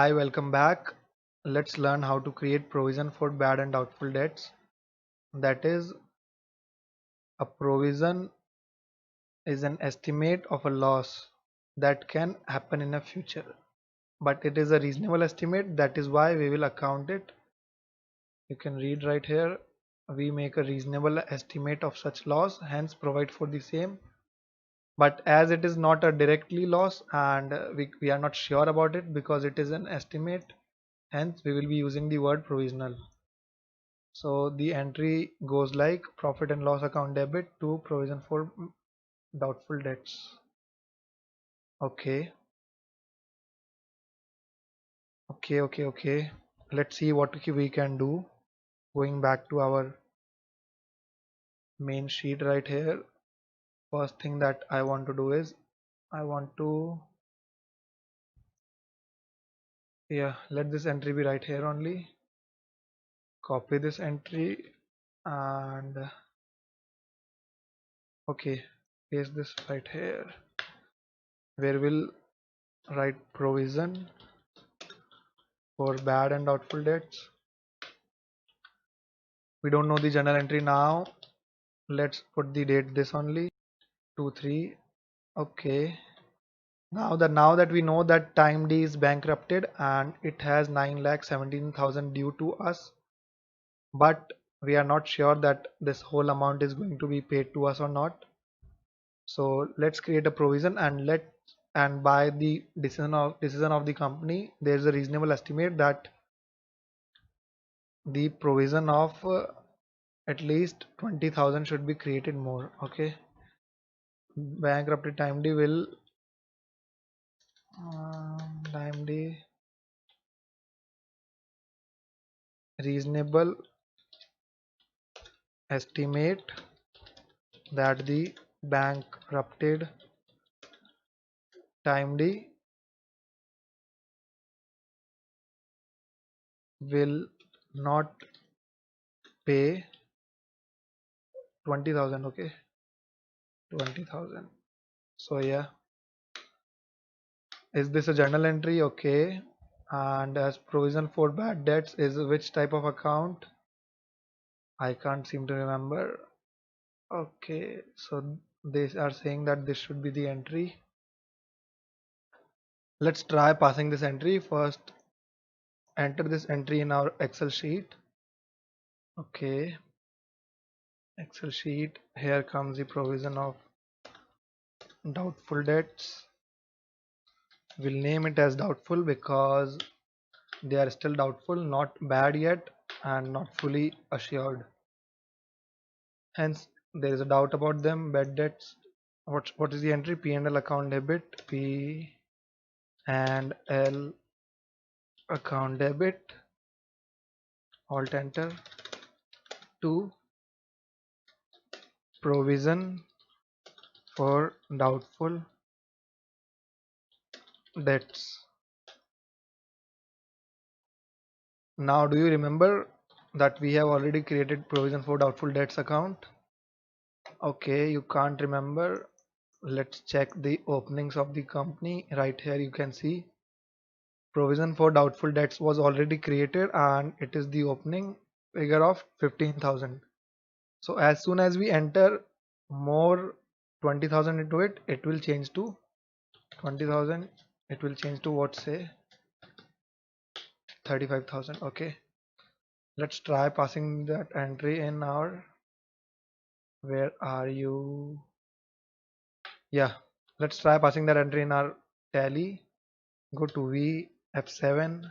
Hi, welcome back. Let's learn how to create provision for bad and doubtful debts. That is, a provision is an estimate of a loss that can happen in the future. But it is a reasonable estimate, that is why we will account it. You can read right here. We make a reasonable estimate of such loss, hence provide for the same. But as it is not a directly loss and we are not sure about it because it is an estimate, hence we will be using the word provisional. So the entry goes like profit and loss account debit to provision for doubtful debts. Okay, okay. Let's see what we can do. Going back to our main sheet right here. First thing that I want to do is I want to, let this entry be right here only. Copy this entry and okay, paste this right here where we'll write provision for bad and doubtful debts. We don't know the journal entry now. Let's put the date this only 2/3. Okay. Now that we know that Time D is bankrupted and it has 9,17,000 due to us, but we are not sure that this whole amount is going to be paid to us or not. So let's create a provision and by the decision of the company, there is a reasonable estimate that the provision of at least 20,000 should be created more. Okay, bankrupted Time D will Time D reasonable estimate that the bankrupted Time D will not pay 20,000. Okay, 20,000. So yeah, is this a journal entry? Okay, and as provision for bad debts is which type of account? I can't seem to remember. Okay, so they are saying that this should be the entry. Let's try passing this entry. First, enter this entry in our Excel sheet. Okay, Excel sheet. Here comes the provision of doubtful debts. We'll name it as doubtful because they are still doubtful, not bad yet and not fully assured. Hence, there is a doubt about them. Bad debts. What is the entry? P&L account debit. P and L account debit. Alt enter to provision for doubtful debts. Now, do you remember that we have already created provision for doubtful debts account? Okay, you can't remember. Let's check the openings of the company. Right here you can see provision for doubtful debts was already created and it is the opening figure of 15,000. So as soon as we enter more 20,000 into it, it will change to 20,000. It will change to what, say 35,000. Okay, let's try passing that entry in our, where are you? Yeah, let's try passing that entry in our tally. Go to V F7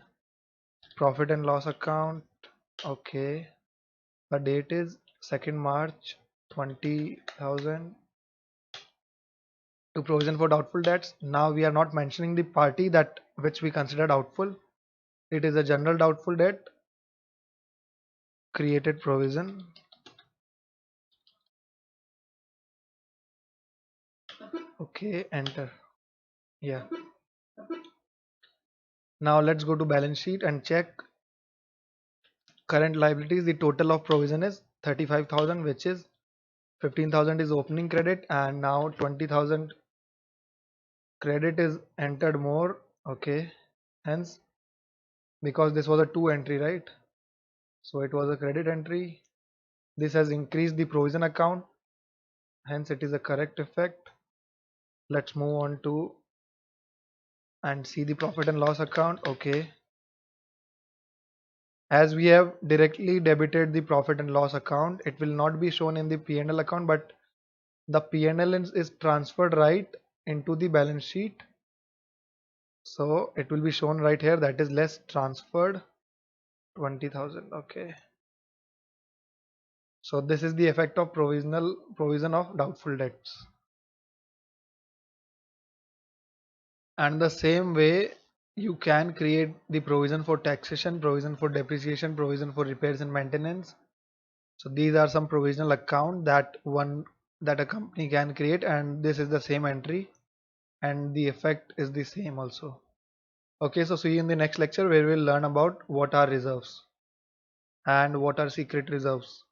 profit and loss account. Okay, the date is 2nd March 20,000 to provision for doubtful debts. Now we are not mentioning the party that which we consider doubtful. It is a general doubtful debt. Created provision. Okay, enter. Yeah. Now let's go to balance sheet and check current liabilities. The total of provision is 35,000, which is 15,000 is opening credit and now 20,000 credit is entered more. Okay, hence because this was a 2 entry, right? So it was a credit entry. This has increased the provision account, hence it is a correct effect. Let's move on to and see the profit and loss account. Okay, as we have directly debited the profit and loss account, it will not be shown in the P&L account, but the P&L is transferred right into the balance sheet. So it will be shown right here, that is less transferred 20,000. Okay, so this is the effect of provision of doubtful debts. And the same way you can create the provision for taxation, provision for depreciation, provision for repairs and maintenance. So these are some provisional account that a company can create, and this is the same entry and the effect is the same also. Okay, so see you in the next lecture where we'll learn about what are reserves and what are secret reserves.